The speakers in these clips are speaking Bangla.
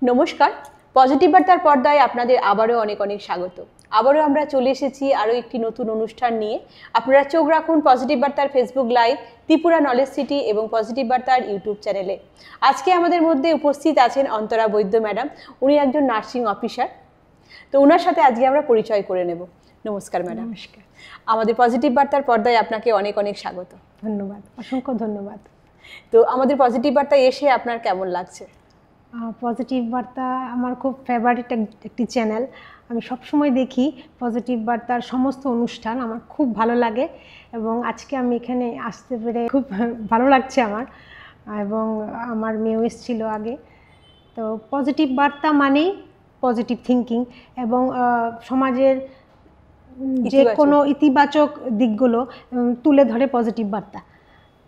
নমস্কার, পজিটিভ বার্তার পর্দায় আপনাদের আবারও অনেক অনেক স্বাগত। আবারও আমরা চলে এসেছি আরও একটি নতুন অনুষ্ঠান নিয়ে। আপনারা চোখ রাখুন পজিটিভ বার্তার Facebook live, Tripura knowledge city এবং পজিটিভ বার্তার ইউটিউব চ্যানেলে। আজকে আমাদের মধ্যে উপস্থিত আছেন অন্তরা বৈদ্য ম্যাডাম। উনি একজন নার্সিং অফিসার। তো ওনার সাথে আজকে আমরা পরিচয় করে নেব। নমস্কার ম্যাডাম। নমস্কার। আমাদের পজিটিভ বার্তার পর্দায় আপনাকে অনেক অনেক স্বাগত। ধন্যবাদ, অসংখ্য ধন্যবাদ। তো আমাদের পজিটিভ বার্তায় এসে আপনার কেমন লাগছে? পজিটিভ বার্তা আমার খুব ফেভারিট একটি চ্যানেল। আমি সবসময় দেখি পজিটিভ বার্তার সমস্ত অনুষ্ঠান, আমার খুব ভালো লাগে এবং আজকে আমি এখানে আসতে পেরে খুব ভালো লাগছে আমার। এবং আমার মেয়েও এসেছিল আগে। তো পজিটিভ বার্তা মানেই পজিটিভ থিঙ্কিং এবং সমাজের যে কোনো ইতিবাচক দিকগুলো তুলে ধরে পজিটিভ বার্তা।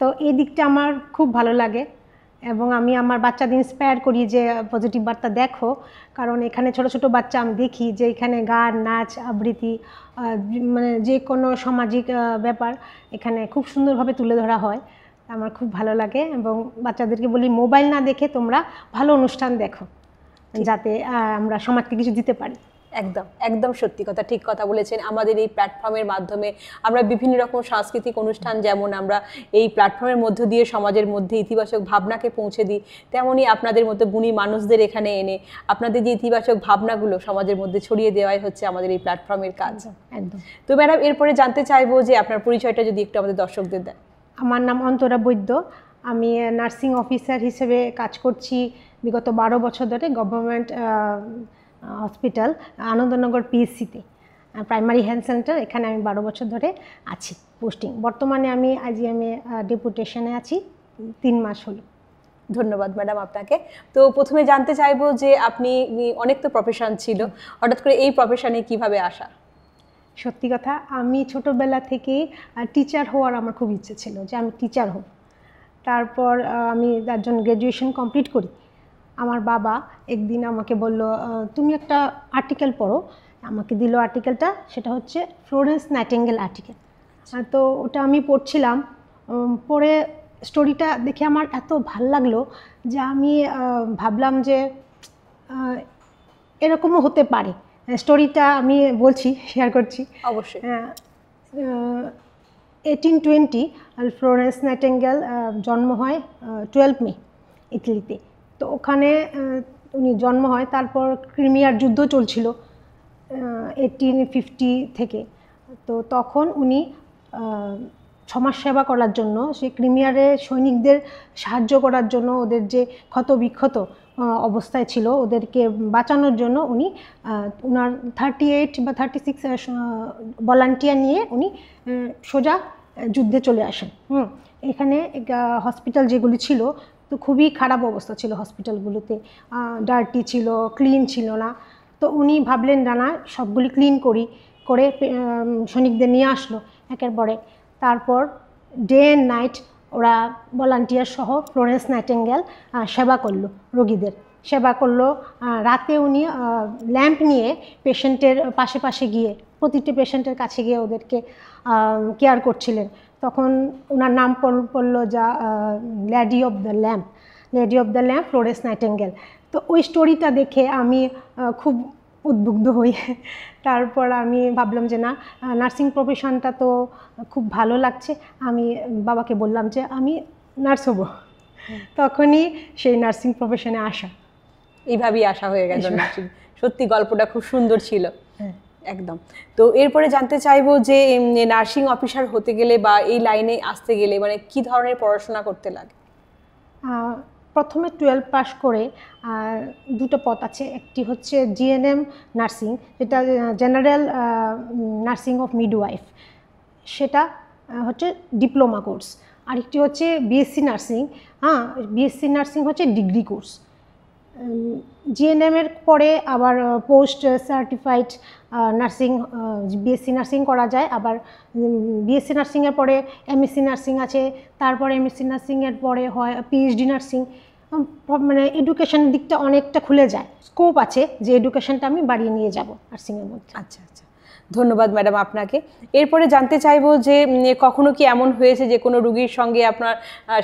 তো এই দিকটা আমার খুব ভালো লাগে এবং আমি আমার বাচ্চাদের ইন্সপায়ার করি যে পজিটিভ বার্তা দেখো, কারণ এখানে ছোট ছোট বাচ্চা আমি দেখি যে এখানে গান, নাচ, আবৃত্তি, মানে যে কোনো সামাজিক ব্যাপার এখানে খুব সুন্দরভাবে তুলে ধরা হয়। আমার খুব ভালো লাগে এবং বাচ্চাদেরকে বলি মোবাইল না দেখে তোমরা ভালো অনুষ্ঠান দেখো, যাতে আমরা সমাজকে কিছু দিতে পারি। একদম একদম সত্যি কথা, ঠিক কথা বলেছেন। আমাদের এই প্ল্যাটফর্মের মাধ্যমে আমরা বিভিন্ন রকম সাংস্কৃতিক অনুষ্ঠান যেমন আমরা এই প্ল্যাটফর্মের মধ্য দিয়ে সমাজের মধ্যে ইতিবাচক ভাবনাকে পৌঁছে দিই, তেমনই আপনাদের মতো গুণী মানুষদের এখানে এনে আপনাদের যে ইতিবাচক ভাবনাগুলো সমাজের মধ্যে ছড়িয়ে দেওয়াই হচ্ছে আমাদের এই প্ল্যাটফর্মের কাজ। একদম। তো ম্যাডাম, এরপরে জানতে চাইবো যে আপনার পরিচয়টা যদি একটু আমাদের দর্শকদের দেন। আমার নাম অন্তরা বৈদ্য। আমি নার্সিং অফিসার হিসেবে কাজ করছি বিগত 12 বছর ধরে গভর্নমেন্ট হসপিটাল আনন্দনগর পিএসসিতে, প্রাইমারি হেলথ সেন্টার। এখানে আমি 12 বছর ধরে আছি পোস্টিং। বর্তমানে আমি আইজিএমে ডেপুটেশনে আছি, 3 মাস হলো। ধন্যবাদ ম্যাডাম আপনাকে। তো প্রথমে জানতে চাইবো যে আপনি অনেক তো প্রফেশন ছিল, হঠাৎ করে এই প্রফেশনে কিভাবে আসা? সত্যি কথা, আমি ছোটোবেলা থেকেই টিচার হওয়ার আমার খুব ইচ্ছে ছিল যে আমি টিচার হব। তারপর আমি তার জন্য গ্র্যাজুয়েশন কমপ্লিট করি। আমার বাবা একদিন আমাকে বলল, তুমি একটা আর্টিকেল পড়ো। আমাকে দিল আর্টিকেলটা, সেটা হচ্ছে ফ্লোরেন্স নাইটিঙ্গেল আর্টিকেল। তো ওটা আমি পড়ছিলাম, পড়ে স্টোরিটা দেখে আমার এত ভাল লাগলো যে আমি ভাবলাম যে এরকমও হতে পারে। স্টোরিটা আমি বলছি, শেয়ার করছি। অবশ্যই। 1820 ফ্লোরেন্স নাইটিঙ্গেল জন্ম হয় 12 মে ইতালিতে। তো ওখানে উনি জন্ম হয়। তারপর ক্রিমিয়ার যুদ্ধ চলছিল 1850 থেকে। তো তখন উনি সমাজসেবা করার জন্য, সেই ক্রিমিয়ারে সৈনিকদের সাহায্য করার জন্য, ওদের যে ক্ষতবিক্ষত অবস্থায় ছিল ওদেরকে বাঁচানোর জন্য উনি ওনার 38 বা 36 ভলান্টিয়ার নিয়ে উনি সোজা যুদ্ধে চলে আসেন। এখানে হসপিটাল যেগুলি ছিল তো খুবই খারাপ অবস্থা ছিল হসপিটালগুলোতে, ডার্টি ছিল, ক্লিন ছিল না। তো উনি ভাবলেন না সবগুলি ক্লিন করে সৈনিকদের নিয়ে আসলো একের পরে। তারপর ডে অ্যান্ড নাইট ওরা ভলান্টিয়ার সহ ফ্লোরেন্স নাইটিঙ্গেল সেবা করলো, রোগীদের সেবা করলো। রাতে উনি ল্যাম্প নিয়ে পেশেন্টের পাশে গিয়ে, প্রতিটি পেশেন্টের কাছে গিয়ে ওদেরকে কেয়ার করছিলেন। তখন ওনার নাম পড়লো যা lady of the lamp Florence nightingale. তো ওই স্টোরিটা দেখে আমি খুব উদ্বুদ্ধ হই। তারপর আমি ভাবলাম যে না, নার্সিং প্রফেশনটা তো খুব ভালো লাগছে। আমি বাবাকে বললাম যে আমি নার্স হব। তখনই সেই নার্সিং প্রফেশনে আসা, এইভাবেই আসা হয়ে গেল নার্সিং। সত্যি গল্পটা খুব সুন্দর ছিল। একদম। তো এরপরে জানতে চাইবো যে নার্সিং অফিসার হতে গেলে বা এই লাইনে আসতে গেলে মানে কি ধরনের পড়াশোনা করতে লাগে? প্রথমে 12 পাস করে দুটো পথ আছে। একটি হচ্ছে জিএনএম নার্সিং, যেটা জেনারেল নার্সিং অফ মিডওয়াইফ, সেটা হচ্ছে ডিপ্লোমা কোর্স। আরেকটি হচ্ছে বিএসসি নার্সিং। বিএসসি নার্সিং হচ্ছে ডিগ্রি কোর্স। জিএনএমের পরে আবার post certified nursing, BSc nursing করা যায়। আবার বিএসসি নার্সিংয়ের পরে এমএসসি নার্সিং আছে। তারপরে এমএসসি নার্সিংয়ের পরে হয় পিএইচডি নার্সিং। মানে এডুকেশনের দিকটা অনেকটা খুলে যায়, স্কোপ আছে যে এডুকেশনটা আমি বাড়িয়ে নিয়ে যাব নার্সিংয়ের মধ্যে। আচ্ছা আচ্ছা, ধন্যবাদ ম্যাডাম আপনাকে। এরপরে জানতে চাইবো যে কখনো কি এমন হয়েছে যে কোনো রুগীর সঙ্গে আপনার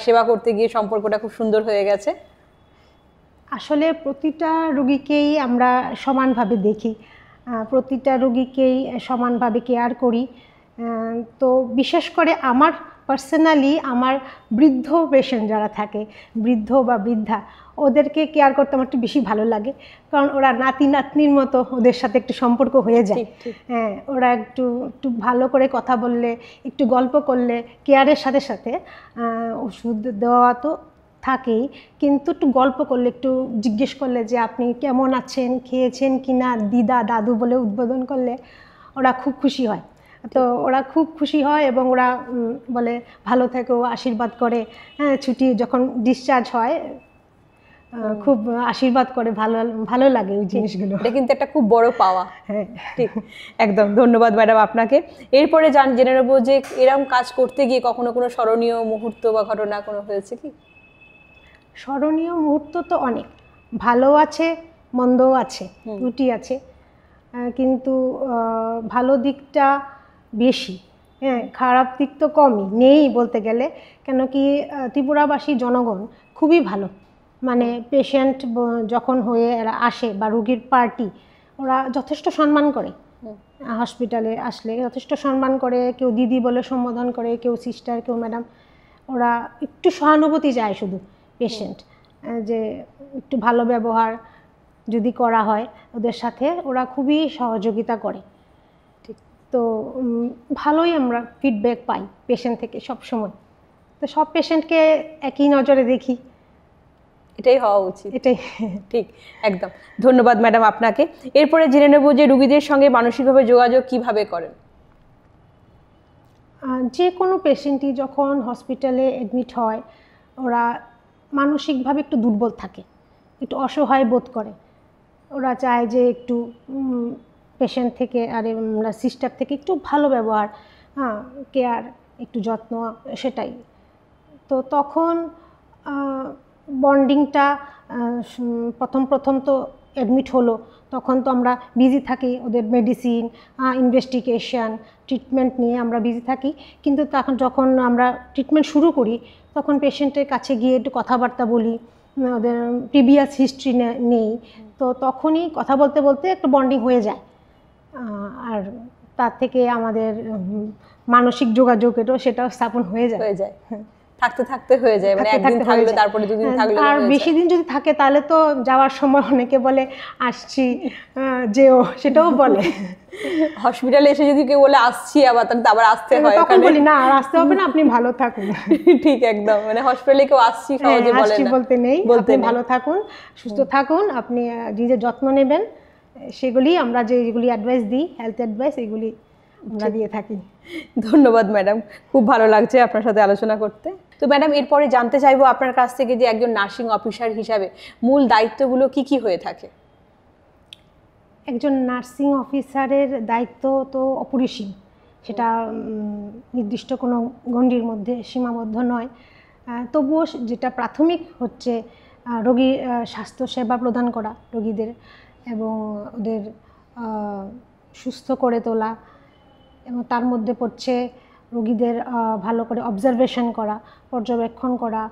সেবা করতে গিয়ে সম্পর্কটা খুব সুন্দর হয়ে গেছে? আসলে প্রতিটা রোগীকেই আমরা সমানভাবে দেখি, প্রতিটা রোগীকেই সমানভাবে কেয়ার করি। তো বিশেষ করে আমার পার্সোনালি আমার বৃদ্ধ পেশেন্ট যারা থাকে, বৃদ্ধ বা বৃদ্ধা, ওদেরকে কেয়ার করতে আমার একটু বেশি ভালো লাগে, কারণ ওরা নাতি নাতনির মতো, ওদের সাথে একটু সম্পর্ক হয়ে যায়। হ্যাঁ, ওরা একটু একটু ভালো করে কথা বললে, একটু গল্প করলে, কেয়ারের সাথে সাথে ওষুধ দেওয়া তো থাকেই, কিন্তু একটু গল্প করলে, একটু জিজ্ঞেস করলে যে আপনি কেমন আছেন, খেয়েছেন কি না, দিদা দাদু বলে উদ্বোধন করলে ওরা খুব খুশি হয়। তো ওরা খুব খুশি হয় এবং ওরা বলে ভালো থেকো, আশীর্বাদ করে। হ্যাঁ, ছুটি যখন ডিসচার্জ হয় খুব আশীর্বাদ করে, ভালো ভালো লাগে ওই জিনিসগুলো। এটা কিন্তু একটা খুব বড় পাওয়া। হ্যাঁ, ঠিক, একদম। ধন্যবাদ ম্যাডাম আপনাকে। এরপরে জেনে নেবো যে এরকম কাজ করতে গিয়ে কখনো কোনো স্মরণীয় মুহূর্ত বা ঘটনা কোনো হয়েছে কি? স্মরণীয় মুহূর্ত তো অনেক, ভালো আছে মন্দও আছে, দুটি আছে, কিন্তু ভালো দিকটা বেশি, হ্যাঁ, খারাপ দিক তো কমই, নেই বলতে গেলে। কেন কি ত্রিপুরাবাসী জনগণ খুবই ভালো, মানে পেশেন্ট যখন হয়ে এরা আসে বা রোগীর পার্টি, ওরা যথেষ্ট সম্মান করে। হসপিটালে আসলে যথেষ্ট সম্মান করে, কেউ দিদি বলে সম্বোধন করে, কেউ সিস্টার, কেউ ম্যাডাম। ওরা একটু সহানুভূতি যায় শুধু পেশেন্ট, যে একটু ভালো ব্যবহার যদি করা হয় ওদের সাথে, ওরা খুবই সহযোগিতা করে। ঠিক, তো ভালোই আমরা ফিডব্যাক পাই পেশেন্ট থেকে সব সময়। তো সব পেশেন্টকে একই নজরে দেখি, এটাই হওয়া উচিত। এটাই ঠিক, একদম। ধন্যবাদ ম্যাডাম আপনাকে। এরপরে জেনে নেব যে রোগীদের সঙ্গে মানসিকভাবে যোগাযোগ কিভাবে করেন? যে কোনো পেশেন্টই যখন হসপিটালে অ্যাডমিট হয়, ওরা মানসিকভাবে একটু দুর্বল থাকে, একটু অসহায় বোধ করে। ওরা চায় যে একটু পেশেন্ট থেকে আর আমরা সিস্টার থেকে একটু ভালো ব্যবহার, হ্যাঁ, কেয়ার, একটু যত্ন, সেটাই। তো তখন বন্ডিংটা প্রথম তো অ্যাডমিট হলো, তখন তো আমরা বিজি থাকি, ওদের মেডিসিন, ইনভেস্টিগেশন, ট্রিটমেন্ট নিয়ে আমরা বিজি থাকি। কিন্তু তখন যখন আমরা ট্রিটমেন্ট শুরু করি, তখন পেশেন্টের কাছে গিয়ে একটু কথাবার্তা বলি, ওদের প্রিভিয়াস হিস্ট্রি নেই, তো তখনই কথা বলতে বলতে একটা বন্ডিং হয়ে যায়। আর তার থেকে আমাদের মানসিক যোগাযোগেরও সেটাও স্থাপন হয়ে যায়। থাকতে থাকতে হয়ে যায়, মানে একদিন থাকলে তারপরে দুদিন থাকলে, আর বেশি দিন যদি থাকে তাহলে তো যাওয়ার সময় অনেকে বলে আসছি, যেও, সেটাও বলে। হসপিটালে এসে যদি কেউ বলে আসছি আবার, তাহলে আবার আসতে হয়, তখন বলি না আর আসতে হবে না, আপনি ভালো থাকুন। ঠিক, একদম। মানে হসপিটালে কেউ আসছি সহজে বলে না, বলতে নেই, আপনি ভালো থাকুন, সুস্থ থাকুন, আপনি নিজের যত্ন নেবেন, সেগুলি আমরা যেগুলি অ্যাডভাইস দিই, হেলথ অ্যাডভাইস, এগুলি আমরা দিয়ে থাকি। ধন্যবাদ ম্যাডাম, খুব ভালো লাগছে আপনার সাথে আলোচনা করতে। তো ম্যাডাম, এরপরে জানতে চাইবো আপনার কাছ থেকে যে একজন নার্সিং অফিসার হিসাবে মূল দায়িত্বগুলো কি কি হয়ে থাকে? একজন নার্সিং অফিসারের দায়িত্ব তো অপরিসীম, সেটা নির্দিষ্ট কোনো গণ্ডির মধ্যে সীমাবদ্ধ নয়। তবুও যেটা প্রাথমিক হচ্ছে রোগীর স্বাস্থ্যসেবা প্রদান করা রোগীদের, এবং ওদের সুস্থ করে তোলা, এবং তার মধ্যে পড়ছে রোগীদের ভালো করে অবজারভেশন করা, পর্যবেক্ষণ করা,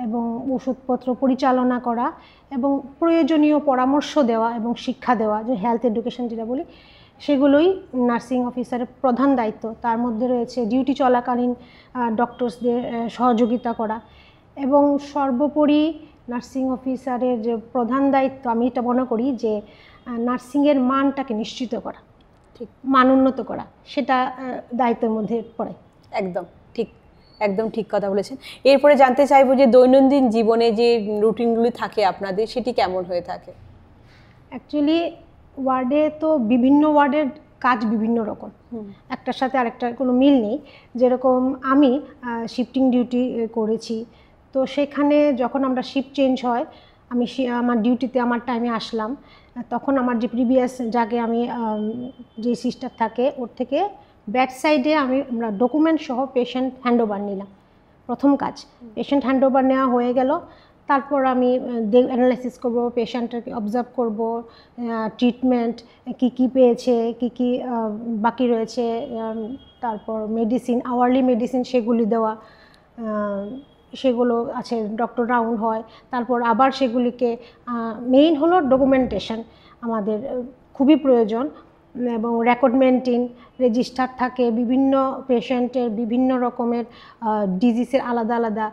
এবং ওষুধপত্র পরিচালনা করা, এবং প্রয়োজনীয় পরামর্শ দেওয়া এবং শিক্ষা দেওয়া, যে হেলথ এডুকেশন যেটা বলি, সেগুলোই নার্সিং অফিসারের প্রধান দায়িত্ব। তার মধ্যে রয়েছে ডিউটি চলাকালীন ডক্টরসদের সহযোগিতা করা, এবং সর্বোপরি নার্সিং অফিসারের যে প্রধান দায়িত্ব, আমি এটা মনে করি যে নার্সিংয়ের মানটাকে নিশ্চিত করা, ঠিক, মান উন্নত করা, সেটা দায়িত্বের মধ্যে পড়ে। একদম ঠিক, একদম ঠিক কথা বলেছেন। এরপরে জানতে চাইবো যে দৈনন্দিন জীবনে যে রুটিনগুলি থাকে আপনাদের, সেটি কেমন হয়ে থাকে? অ্যাকচুয়ালি ওয়ার্ডে তো বিভিন্ন ওয়ার্ডের কাজ বিভিন্ন রকম, একটার সাথে আরেকটার কোনো মিল নেই। যেরকম আমি শিফটিং ডিউটি করেছি, তো সেখানে যখন আমরা শিফট চেঞ্জ হয়, আমি আমার ডিউটিতে আমার টাইমে আসলাম, তখন আমার যে প্রিভিয়াস যাকে আমি যে সিস্টার থাকে ওর থেকে ব্যাক সাইডে আমরা ডকুমেন্ট সহ পেশেন্ট হ্যান্ডওভার নিলাম। প্রথম কাজ পেশেন্ট হ্যান্ডওভার নেওয়া হয়ে গেল, তারপর আমি অ্যানালাইসিস করব, পেশেন্টকে অবজার্ভ করব, ট্রিটমেন্ট কি কি পেয়েছে, কি কি বাকি রয়েছে, তারপর মেডিসিন, আওয়ারলি মেডিসিন সেগুলি দেওয়া, সেগুলো আছে, ডক্টর রাউন্ড হয়, তারপর আবার সেগুলিকে মেইন হলো ডকুমেন্টেশন আমাদের খুবই প্রয়োজন, এবং রেকর্ড মেনটেন, রেজিস্টার থাকে বিভিন্ন পেশেন্টের বিভিন্ন রকমের ডিজিজের আলাদা আলাদা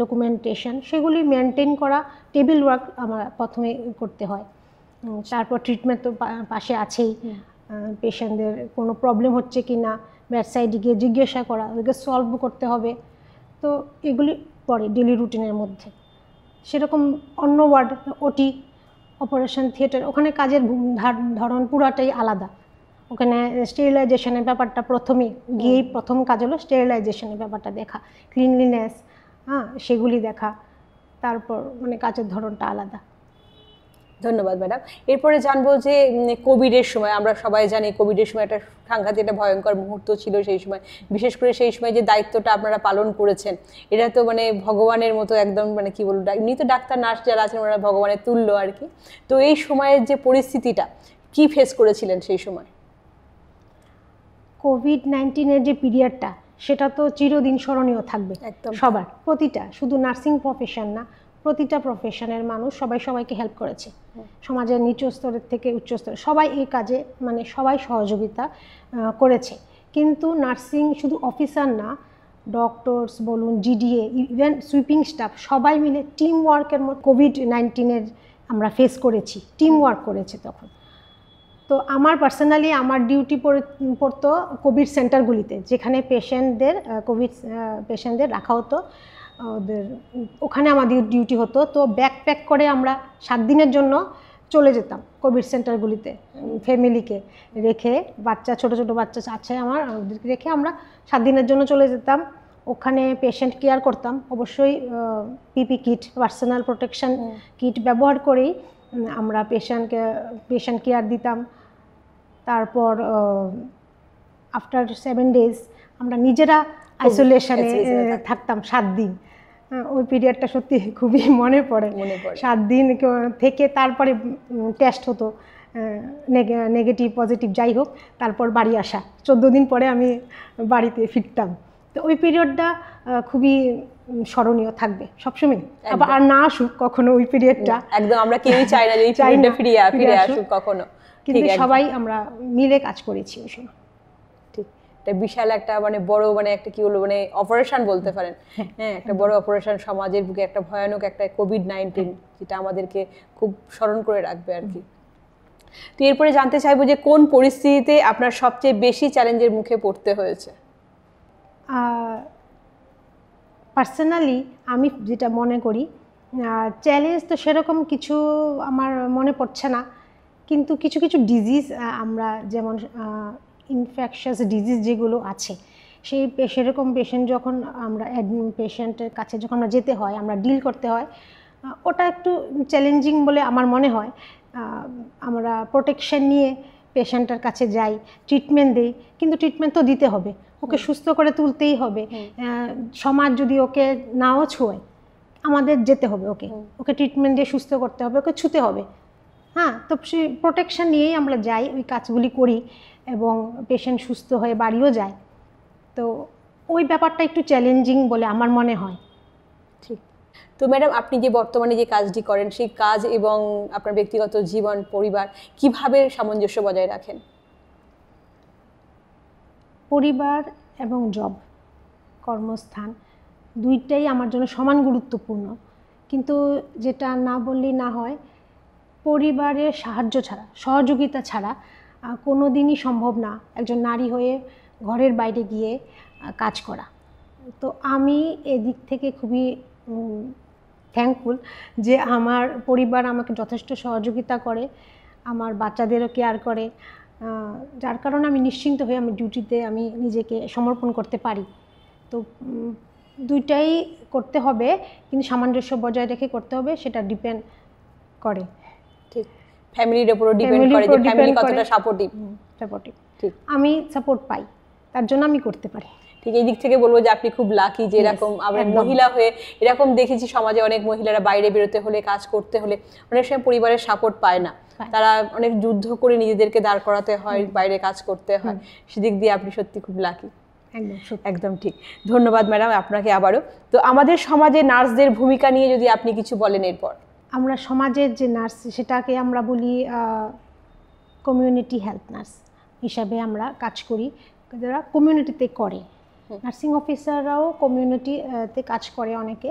ডকুমেন্টেশন, সেগুলি মেনটেন করা, টেবিল ওয়ার্ক আমার প্রথমে করতে হয়। তারপর ট্রিটমেন্ট তো পাশে আছেই, পেশেন্টদের কোনো প্রবলেম হচ্ছে কি না বেডসাইডে গিয়ে জিজ্ঞাসা করা, ওদেরকে সলভ করতে হবে। তো এগুলি পরে ডেলি রুটিনের মধ্যে। সেরকম অন্য ওয়ার্ড, ওটি, অপারেশন থিয়েটার, ওখানে কাজের ধরন পুরাটাই আলাদা। ওখানে স্টেরিলাইজেশনের ব্যাপারটা প্রথমে গিয়েই প্রথম কাজ হলো স্টেরিলাইজেশনের ব্যাপারটা দেখা, ক্লিনলিনেস, সেগুলি দেখা, তারপর মানে কাজের ধরনটা আলাদা। ধন্যবাদ ম্যাডাম। এরপরে জানবো যে কোভিডের সময়, আমরা সবাই জানি কোভিডের সময় একটা সাংঘাতিক একটা ভয়ঙ্কর মুহূর্ত ছিল সেই সময়, বিশেষ করে সেই সময় যে দায়িত্বটা আপনারা পালন করেছেন, এটা তো মানে ভগবানের মতো একদম, মানে কি বলবো, এমনি তো ডাক্তার নার্স যারা আছেন ওরা ভগবানের তুল্য আর কি। তো এই সময়ের যে পরিস্থিতিটা কি ফেস করেছিলেন সেই সময়? কোভিড-19 যে পিরিয়ডটা, সেটা তো চিরদিন স্মরণীয় থাকবে সবার, প্রতিটা, শুধু নার্সিং প্রফেশন না, প্রতিটা প্রফেশনের মানুষ সবাই সবাইকে হেল্প করেছে, সমাজের নিচু স্তরের থেকে উচ্চ স্তরে সবাই এই কাজে মানে সবাই সহযোগিতা করেছে। কিন্তু নার্সিং শুধু অফিসার না, ডক্টরস বলুন, জিডিএ, ইভেন সুইপিং স্টাফ, সবাই মিলে টিম ওয়ার্কের মধ্যে কোভিড-19 আমরা ফেস করেছি, টিম ওয়ার্ক করেছে তখন। তো আমার পার্সোনালি আমার ডিউটি পড়তো কোভিড সেন্টারগুলিতে, যেখানে কোভিড পেশেন্টদের রাখা হতো, ওদের ওখানে আমাদের ডিউটি হতো। তো ব্যাকপ্যাক করে আমরা 7 দিনের জন্য চলে যেতাম কোভিড সেন্টারগুলিতে, ফ্যামিলিকে রেখে, ছোট ছোট বাচ্চা আছে আমার, ওদেরকে রেখে আমরা 7 দিনের জন্য চলে যেতাম। ওখানে পেশেন্ট কেয়ার করতাম, অবশ্যই PP kit, personal protection kit ব্যবহার করেই আমরা পেশেন্ট কেয়ার দিতাম। তারপর আফটার 7 ডেজ আমরা নিজেরা আইসোলেশনে থাকতাম 7 দিন। ওই পিরিয়ডটা সত্যি খুবই মনে পড়ে। 7 দিন থেকে তারপরে টেস্ট হতো, নেগেটিভ পজিটিভ যাই হোক, তারপর বাড়ি আসা, 14 দিন পরে আমি বাড়িতে ফিরতাম। তো ওই পিরিয়ডটা খুবই স্মরণীয় থাকবে সবসময়, আবার আর না আসুক কখনো ওই পিরিয়ডটা, একদম আমরা কেউই চাই না যে এই পিরিয়ডটা ফিরে আসুক কখনো, কিন্তু সবাই আমরা মিলে কাজ করেছি ওই সময়। ঠিক, এটা বিশাল একটা মানে বড় মানে একটা কি বলবো মানে অপারেশন বলতে পারেন, হ্যাঁ একটা বড় অপারেশন, সমাজের বুকে একটা ভয়ানক একটা কোভিড-19 যেটা আমাদেরকে খুব স্মরণ করে রাখবে আর কি। তো এরপরে জানতে চাইবো যে কোন পরিস্থিতিতে আপনার সবচেয়ে বেশি চ্যালেঞ্জের মুখে পড়তে হয়েছে? পার্সোনালি আমি যেটা মনে করি, চ্যালেঞ্জ তো সেরকম কিছু আমার মনে পড়ছে না, কিন্তু কিছু কিছু ডিজিজ আমরা যেমন ইনফেকশাস ডিজিজ যেগুলো আছে, সেরকম পেশেন্ট যখন আমরা পেশেন্টের কাছে যখন আমরা যেতে হয়, আমরা ডিল করতে হয়, ওটা একটু চ্যালেঞ্জিং বলে আমার মনে হয়। আমরা প্রোটেকশন নিয়ে পেশেন্টের কাছে যাই, ট্রিটমেন্ট দিই, কিন্তু ট্রিটমেন্ট তো দিতে হবে, ওকে সুস্থ করে তুলতেই হবে। সমাজ যদি ওকে নাও ছোঁয়, আমাদের যেতে হবে, ওকে ট্রিটমেন্ট দিয়ে সুস্থ করতে হবে, ওকে ছুতে হবে। হ্যাঁ, তো সেই প্রোটেকশন নিয়েই আমরা যাই, ওই কাজগুলি করি এবং পেশেন্ট সুস্থ হয়ে বাড়িও যায়। তো ওই ব্যাপারটা একটু চ্যালেঞ্জিং বলে আমার মনে হয়। ঠিক। তো ম্যাডাম, আপনি যে বর্তমানে যে কাজটি করেন, সেই কাজ এবং আপনার ব্যক্তিগত জীবন, পরিবার কিভাবে সামঞ্জস্য বজায় রাখেন? পরিবার এবং জব, কর্মস্থান, দুইটাই আমার জন্য সমান গুরুত্বপূর্ণ, কিন্তু যেটা না বললেই না হয়, পরিবারের সাহায্য ছাড়া, সহযোগিতা ছাড়া কোনো দিনই সম্ভব না একজন নারী হয়ে ঘরের বাইরে গিয়ে কাজ করা। তো আমি এদিক থেকে খুবই থ্যাঙ্কফুল যে আমার পরিবার আমাকে যথেষ্ট সহযোগিতা করে, আমার বাচ্চাদেরও কেয়ার করে, যার কারণে আমি নিশ্চিন্ত হয়ে আমি ডিউটিতে আমি নিজেকে সমর্পণ করতে পারি। তো দুইটাই করতে হবে, কিন্তু সামঞ্জস্য বজায় রেখে করতে হবে, সেটা ডিপেন্ড করে। ঠিক, ফ্যামিলির উপরও ডিপেন্ড করে যে ফ্যামিলি কতটা সাপোর্টিভ। ঠিক, আমি সাপোর্ট পাই, তার জন্য আমি করতে পারি। ঠিক, এই দিক থেকে বলবো যে আপনি খুব লাকি যে এরকম আমরা মহিলা হয়ে, এরকম দেখেছি সমাজে অনেক মহিলারা বাইরে বেরোতে হলে, কাজ করতে হলে অনেক সময় পরিবারের সাপোর্ট পায় না, তারা অনেক যুদ্ধ করে নিজেদেরকে দাঁড় করাতে হয়, বাইরে কাজ করতে হয়, সেদিক দিয়ে আপনি সত্যি খুব লাকি। একদম সত্যি। একদম ঠিক। ধন্যবাদ ম্যাডাম আপনাকে আবারও। তো আমাদের সমাজে নার্সদের ভূমিকা নিয়ে যদি আপনি কিছু বলেন এরপর। আমরা সমাজের যে নার্স সেটাকে আমরা বলি কমিউনিটি হেলথ নার্স হিসাবে আমরা কাজ করি, যারা কমিউনিটিতে করে। নার্সিং অফিসাররাও কমিউনিটিতে কাজ করে অনেকে।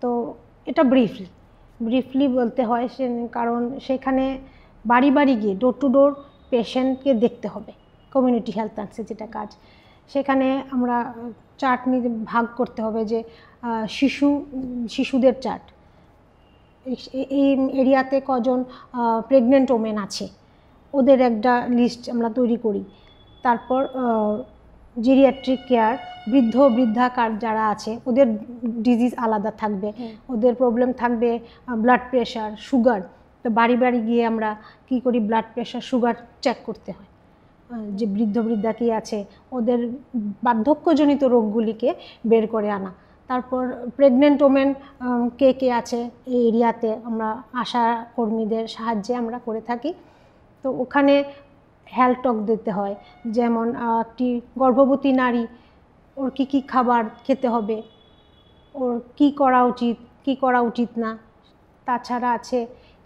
তো এটা ব্রিফলি বলতে হয় কারণ সেখানে বাড়ি বাড়ি গিয়ে ডোর টু ডোর পেশেন্টকে দেখতে হবে। কমিউনিটি হেলথ নার্সের যেটা কাজ, সেখানে আমরা চার্ট নিয়ে ভাগ করতে হবে যে শিশুদের চার্ট, এই এরিয়াতে কজন প্রেগনেন্ট ওমেন আছে ওদের একটা লিস্ট আমরা তৈরি করি। তারপর জেরিয়াট্রিক কেয়ার, বৃদ্ধা যারা আছে ওদের ডিজিজ আলাদা থাকবে, ওদের প্রবলেম থাকবে ব্লাড প্রেশার, সুগার। তো বাড়ি বাড়ি গিয়ে আমরা কি করি, ব্লাড প্রেশার সুগার চেক করতে হয়, যে বৃদ্ধা কি আছে ওদের বার্ধক্যজনিত রোগগুলিকে বের করে আনা। তারপর প্রেগনেন্ট ওমেন কে আছে এই এরিয়াতে আমরা আশা কর্মীদের সাহায্যে আমরা করে থাকি। তো ওখানে হেলথ টক দিতে হয়, যেমন একটি গর্ভবতী নারী ওর কি খাবার খেতে হবে, ওর কি করা উচিত না। তাছাড়া আছে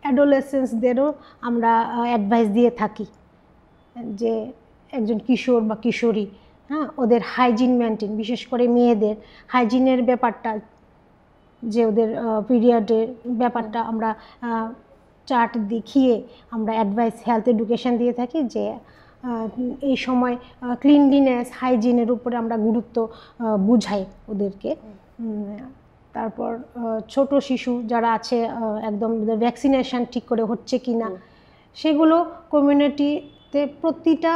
অ্যাডোলেসেন্সদেরও আমরা অ্যাডভাইস দিয়ে থাকি, যে একজন কিশোর বা কিশোরী, হ্যাঁ, ওদের হাইজিন মেনটেন, বিশেষ করে মেয়েদের হাইজিনের ব্যাপারটা, যে ওদের পিরিয়ডের ব্যাপারটা আমরা চার্ট দেখিয়ে আমরা অ্যাডভাইস, হেলথ এডুকেশন দিয়ে থাকি, যে এই সময় ক্লিনলিনেস হাইজিনের উপরে আমরা গুরুত্ব বুঝাই ওদেরকে। তারপর ছোট শিশু যারা আছে একদম ভ্যাকসিনেশন ঠিক করে হচ্ছে কি না সেগুলো কমিউনিটিতে প্রতিটা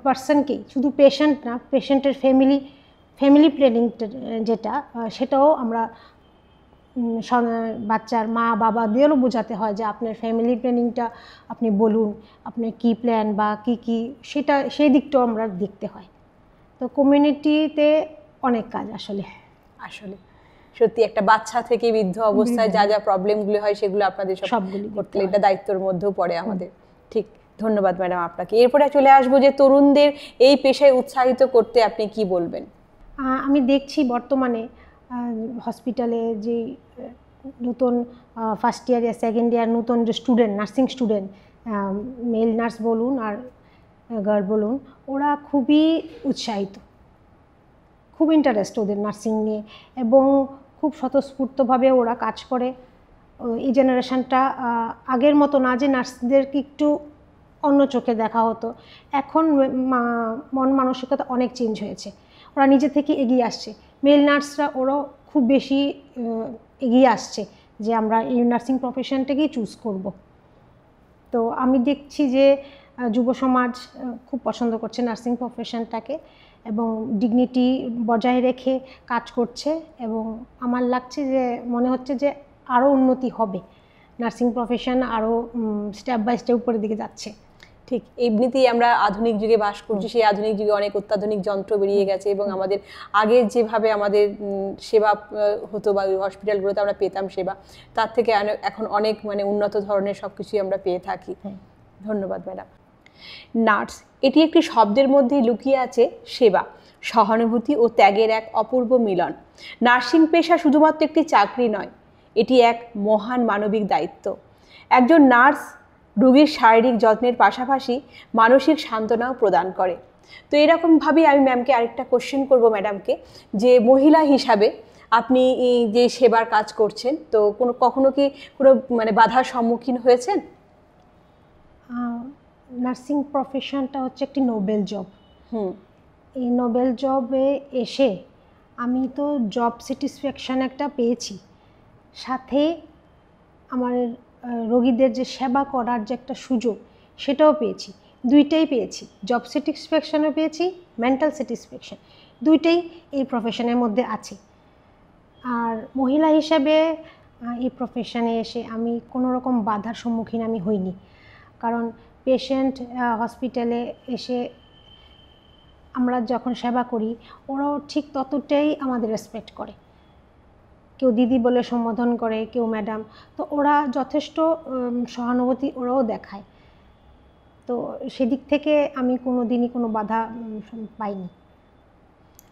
পার্সনকেই, শুধু পেশেন্ট না, পেশেন্টের ফ্যামিলি প্ল্যানিং যেটা সেটাও আমরা বাচ্চার মা বাবাদেরও বোঝাতে হয় যে আপনার ফ্যামিলি প্ল্যানিংটা আপনি বলুন, আপনার কি প্ল্যান বা কি সেটা, সেই দিকটাও আমরা দেখতে হয়। তো কমিউনিটিতে অনেক কাজ আসলে সত্যি একটা বাচ্চা থেকে বৃদ্ধ অবস্থায় যা প্রবলেমগুলো হয় সেগুলো আপনাদের সবগুলি করতে, এটা দায়িত্বের মধ্যেও পড়ে আমাদের। ঠিক, ধন্যবাদ ম্যাডাম আপনাকে। এরপরে চলে আসবো যে তরুণদের এই পেশায় উৎসাহিত করতে আপনি কি বলবেন? আমি দেখছি বর্তমানে হসপিটালে যে নতুন ফার্স্ট ইয়ার সেকেন্ড ইয়ার নতুন যে student, nursing student, mail nurse বলুন আর গার্ল বলুন, ওরা খুবই উৎসাহিত, খুব ইন্টারেস্ট ওদের নার্সিং নিয়ে, এবং খুব স্বতঃস্ফূর্তভাবে ওরা কাজ করে। এই জেনারেশনটা আগের মতো না যে নার্সদেরকে একটু অন্য চোখে দেখা হতো, এখন মন মানসিকতা অনেক চেঞ্জ হয়েছে, ওরা নিজে থেকে এগিয়ে আসছে। মেল নার্সরা ওরাও খুব বেশি এগিয়ে আসছে যে আমরা এই নার্সিং প্রফেশনটাকেই চুজ করব। তো আমি দেখছি যে যুব সমাজ খুব পছন্দ করছে নার্সিং প্রফেশনটাকে, এবং ডিগনিটি বজায় রেখে কাজ করছে, এবং আমার লাগছে যে মনে হচ্ছে যে আরও উন্নতি হবে, নার্সিং প্রফেশন আরও স্টেপ বাই স্টেপ উপরের দিকে যাচ্ছে। ঠিক, এমনিতেই আমরা আধুনিক যুগে বাস করছি, সেই আধুনিক যুগে অনেক অত্যাধুনিক যন্ত্র বেরিয়ে গেছে, এবং আমাদের আগে যেভাবে আমাদের সেবা হতো বা হসপিটালগুলোতে আমরা পেতাম সেবা, তার থেকে এখন অনেক উন্নত ধরনের সব কিছুই আমরা পেয়ে থাকি। ধন্যবাদ ম্যাডাম। নার্স, এটি একটি শব্দের মধ্যেই লুকিয়ে আছে সেবা, সহানুভূতি ও ত্যাগের এক অপূর্ব মিলন। নার্সিং পেশা শুধুমাত্র একটি চাকরি নয়, এটি এক মহান মানবিক দায়িত্ব। একজন নার্স রোগীর শারীরিক যত্নের পাশাপাশি মানসিক সান্ত্বনাও প্রদান করে। তো এরকমভাবেই আমি ম্যামকে আরেকটা কোশ্চেন করবো ম্যাডামকে, যে মহিলা হিসাবে আপনি যে সেবার কাজ করছেন, তো কখনো কি কোনো বাধার সম্মুখীন হয়েছেন? নার্সিং প্রফেশনটা হচ্ছে একটি নোবেল জব। এই নোবেল জবে এসে আমি তো জব স্যাটিসফ্যাকশান একটা পেয়েছি, সাথে আমার রোগীদের যে সেবা করার যে একটা সুযোগ সেটাও পেয়েছি, দুইটাই পেয়েছি। জব স্যাটিসফ্যাকশানও পেয়েছি, মেন্টাল স্যাটিসফ্যাকশান, দুইটাই এই প্রফেশনের মধ্যে আছে। আর মহিলা হিসেবে এই প্রফেশনে এসে আমি কোনো রকম বাধার সম্মুখীন আমি হইনি, কারণ পেশেন্ট হসপিটালে এসে আমরা যখন সেবা করি ওরাও ঠিক ততটাই আমাদের রেসপেক্ট করে, কেউ দিদি বলে সম্বোধন করে, কেউ ম্যাডাম। তো ওরা যথেষ্ট সহানুভূতি ওরাও দেখায়। তো সেদিক থেকে আমি কোনো দিনই কোনো বাধা পাইনি।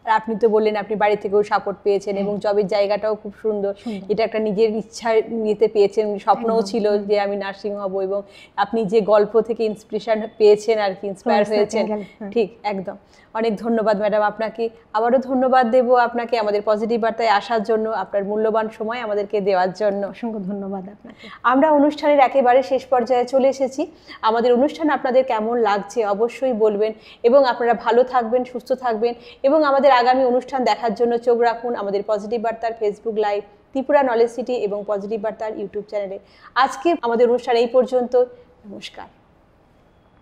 আর আপনি তো বললেন আপনি বাড়ি থেকেও সাপোর্ট পেয়েছেন এবং জবের জায়গাটাও খুব সুন্দর, এটা একটা নিজের ইচ্ছার নিতে পেয়েছেন, স্বপ্নও ছিল যে আমি নার্সিং হব, এবং আপনি যে গল্প থেকে ইন্সপিরেশন পেয়েছেন আর কি, ইন্সপায়ার হয়েছেন। ঠিক, একদম। অনেক ধন্যবাদ ম্যাডাম আপনাকে। আবারও ধন্যবাদ দেব আপনাকে আমাদের পজিটিভ বার্তায় আসার জন্য, আপনার মূল্যবান সময় আমাদেরকে দেওয়ার জন্য। অসংখ্য ধন্যবাদ আপনাকে। আমরা অনুষ্ঠানের একেবারে শেষ পর্যায়ে চলে এসেছি। আমাদের অনুষ্ঠান আপনাদের কেমন লাগছে অবশ্যই বলবেন, এবং আপনারা ভালো থাকবেন, সুস্থ থাকবেন, এবং আমাদের আগামী অনুষ্ঠান দেখার জন্য চোখ রাখুন আমাদের পজিটিভ বার্তার Facebook live, Tripura knowledge city এবং পজিটিভ বার্তার ইউটিউব চ্যানেলে। আজকে আমাদের অনুষ্ঠান এই পর্যন্ত। নমস্কার।